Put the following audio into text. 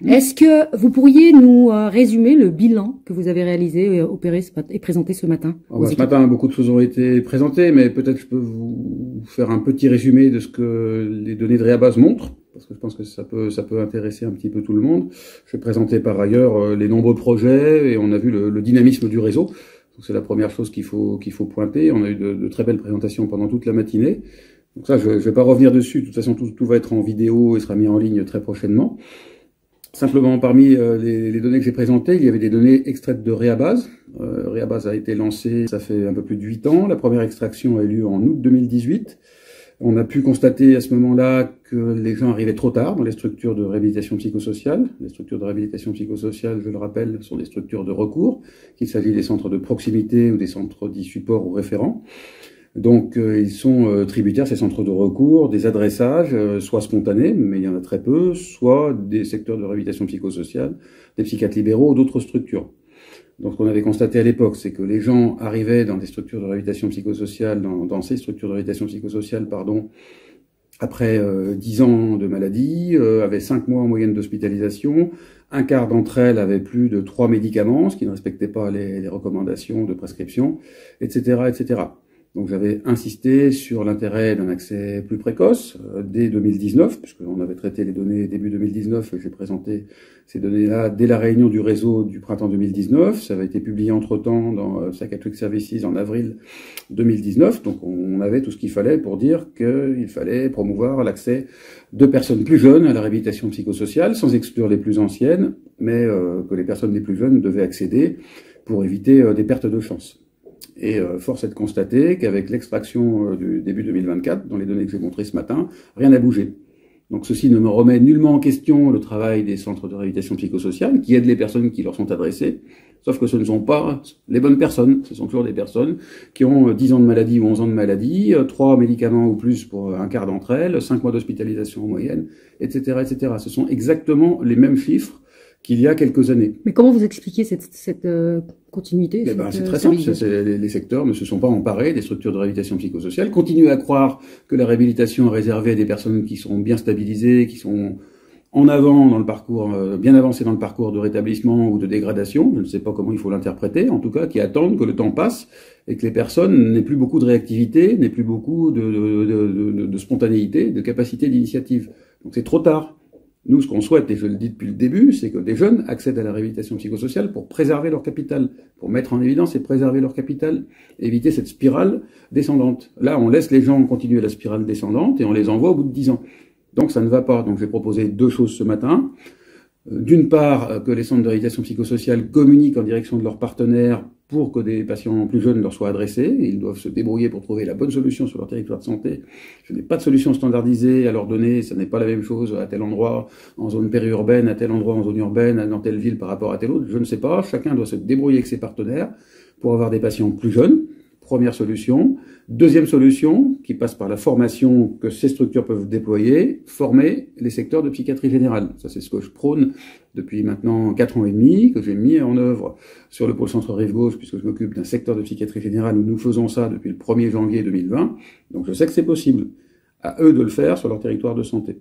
Est-ce que vous pourriez nous résumer le bilan que vous avez réalisé, opéré et présenté ce matin? Ce matin, beaucoup de choses ont été présentées, mais peut-être je peux vous faire un petit résumé de ce que les données de Rehabase montrent, parce que je pense que ça peut intéresser un petit peu tout le monde. Je vais présenter par ailleurs les nombreux projets et on a vu le dynamisme du réseau. C'est la première chose qu'il faut pointer. On a eu de très belles présentations pendant toute la matinée. Donc ça, je vais pas revenir dessus. De toute façon, tout va être en vidéo et sera mis en ligne très prochainement. Simplement, parmi les données que j'ai présentées, il y avait des données extraites de Rehabase. Rehabase a été lancé, ça fait un peu plus de 8 ans. La première extraction a eu lieu en août 2018. On a pu constater à ce moment-là que les gens arrivaient trop tard dans les structures de réhabilitation psychosociale. Les structures de réhabilitation psychosociale, je le rappelle, sont des structures de recours, qu'il s'agit des centres de proximité ou des centres dits supports ou référents. Donc ils sont tributaires, ces centres de recours, des adressages, soit spontanés, mais il y en a très peu, soit des secteurs de réhabilitation psychosociale, des psychiatres libéraux ou d'autres structures. Donc ce qu'on avait constaté à l'époque, c'est que les gens arrivaient dans des structures de réhabilitation psychosociale, dans ces structures de réhabilitation psychosociale, après 10 ans de maladie, avaient 5 mois en moyenne d'hospitalisation. Un quart d'entre elles avaient plus de 3 médicaments, ce qui ne respectait pas les recommandations de prescription, etc., etc. Donc j'avais insisté sur l'intérêt d'un accès plus précoce dès 2019, puisqu'on avait traité les données début 2019, et j'ai présenté ces données-là dès la réunion du réseau du printemps 2019. Ça avait été publié entre-temps dans Psychiatric Services en avril 2019, donc on avait tout ce qu'il fallait pour dire qu'il fallait promouvoir l'accès de personnes plus jeunes à la réhabilitation psychosociale, sans exclure les plus anciennes, mais que les personnes les plus jeunes devaient accéder pour éviter des pertes de chance. Et force est de constater qu'avec l'extraction du début 2024, dans les données que j'ai montrées ce matin, rien n'a bougé. Donc ceci ne me remet nullement en question le travail des centres de réhabilitation psychosociale, qui aident les personnes qui leur sont adressées, sauf que ce ne sont pas les bonnes personnes. Ce sont toujours des personnes qui ont 10 ans de maladie ou 11 ans de maladie, 3 médicaments ou plus pour un quart d'entre elles, 5 mois d'hospitalisation en moyenne, etc., etc. Ce sont exactement les mêmes chiffres qu'il y a quelques années. Mais comment vous expliquez cette continuité? C'est très simple. Les secteurs ne se sont pas emparés des structures de réhabilitation psychosociale, continuent à croire que la réhabilitation est réservée à des personnes qui sont bien stabilisées, qui sont en avant dans le parcours, bien avancées dans le parcours de rétablissement ou de dégradation. Je ne sais pas comment il faut l'interpréter. En tout cas, qui attendent que le temps passe et que les personnes n'aient plus beaucoup de réactivité, n'aient plus beaucoup de spontanéité, de capacité d'initiative. Donc c'est trop tard. Nous, ce qu'on souhaite, et je le dis depuis le début, c'est que des jeunes accèdent à la réhabilitation psychosociale pour préserver leur capital, pour mettre en évidence et préserver leur capital, et éviter cette spirale descendante. Là, on laisse les gens continuer la spirale descendante et on les envoie au bout de 10 ans. Donc ça ne va pas. Donc j'ai proposé 2 choses ce matin. D'une part, que les centres de réhabilitation psychosociale communiquent en direction de leurs partenaires pour que des patients plus jeunes leur soient adressés. Ils doivent se débrouiller pour trouver la bonne solution sur leur territoire de santé. Je n'ai pas de solution standardisée à leur donner. Ce n'est pas la même chose à tel endroit, en zone périurbaine, à tel endroit, en zone urbaine, dans telle ville par rapport à telle autre. Je ne sais pas. Chacun doit se débrouiller avec ses partenaires pour avoir des patients plus jeunes. Première solution. Deuxième solution, qui passe par la formation que ces structures peuvent déployer, former les secteurs de psychiatrie générale. Ça, c'est ce que je prône depuis maintenant 4 ans et demi, que j'ai mis en œuvre sur le pôle centre Rive-Gauche, puisque je m'occupe d'un secteur de psychiatrie générale où nous faisons ça depuis le 1er janvier 2020. Donc je sais que c'est possible. À eux de le faire sur leur territoire de santé.